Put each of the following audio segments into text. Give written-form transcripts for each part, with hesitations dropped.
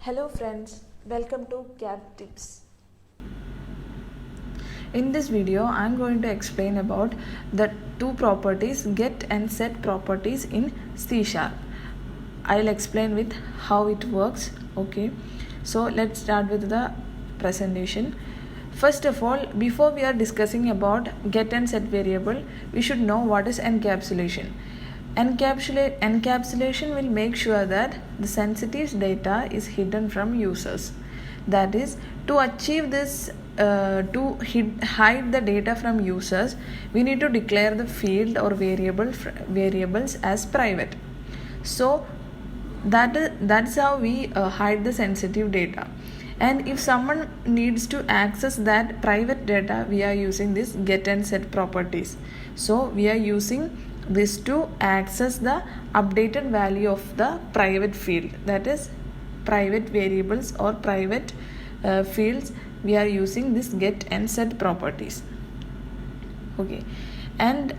Hello friends, welcome to CAD Tips. In this video, I am going to explain about the two properties, get and set properties in C#. I'll explain with how it works. Okay, so let's start with the presentation. First of all, before we are discussing about get and set variable, we should know what is encapsulation. Encapsulation will make sure that the sensitive data is hidden from users. That is, to achieve this, hide the data from users, we need to declare the field or variables as private. So that's how we hide the sensitive data. And if someone needs to access that private data, we are using this get and set properties. So we are using this to access the updated value of the private field, that is private variables or private fields. We are using this get and set properties. Okay, and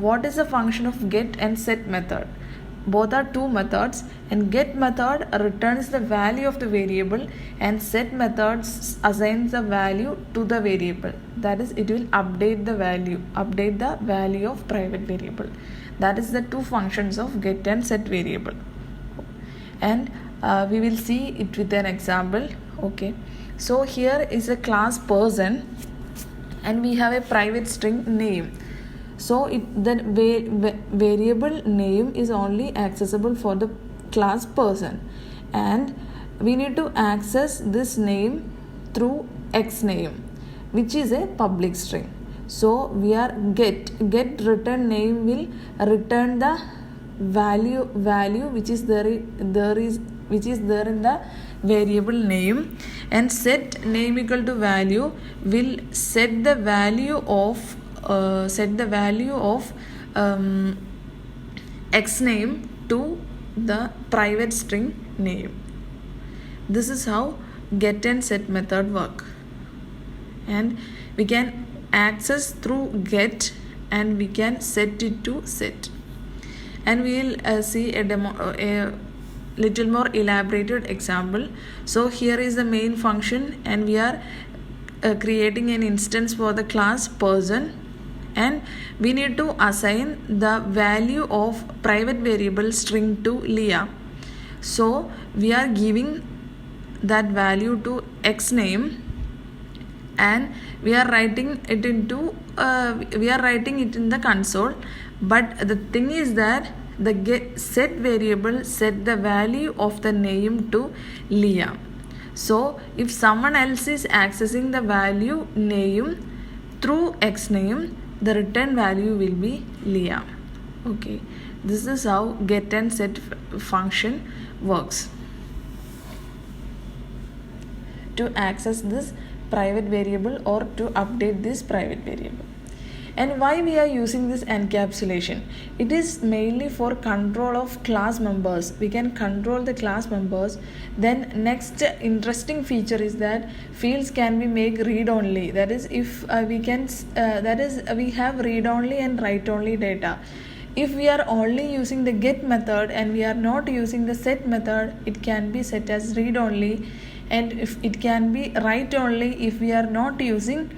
what is the function of get and set method? Both are two methods, and get method returns the value of the variable and set methods assigns the value to the variable. That is, it will update the value of private variable. That is the two functions of get and set variable, and we will see it with an example. Okay, so here is a class person and we have a private string name. So the variable name is only accessible for the class person, and we need to access this name through X name, which is a public string. So we are get return name will return the value which is there in the variable name, and set name equal to value will set the value of X name to the private string name. This is how get and set method work, and we can access through get and we can set it to set. And we will see a little more elaborated example. So here is the main function, and we are creating an instance for the class person, and we need to assign the value of private variable string to Leah. So we are giving that value to X name, and we are writing it in the console. But the thing is that the set variable set the value of the name to Leah. So if someone else is accessing the value name through X name, the return value will be Leah. Okay, this is how get and set function works to access this private variable or to update this private variable. And why we are using this encapsulation? It is mainly for control of class members. We can control the class members. Then next interesting feature is that fields can be made read only. That is, if we have read only and write only data. If we are only using the get method and we are not using the set method, it can be set as read only, and if it can be write only if we are not using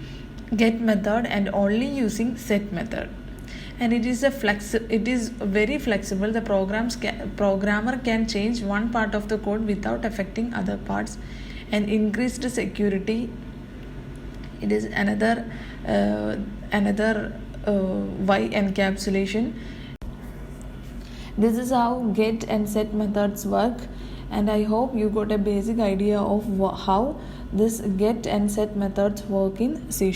get method and only using set method. And it is very flexible. The programmer can change one part of the code without affecting other parts, and increased security. It is another why encapsulation. This is how get and set methods work, and I hope you got a basic idea of how this get and set methods work in C#.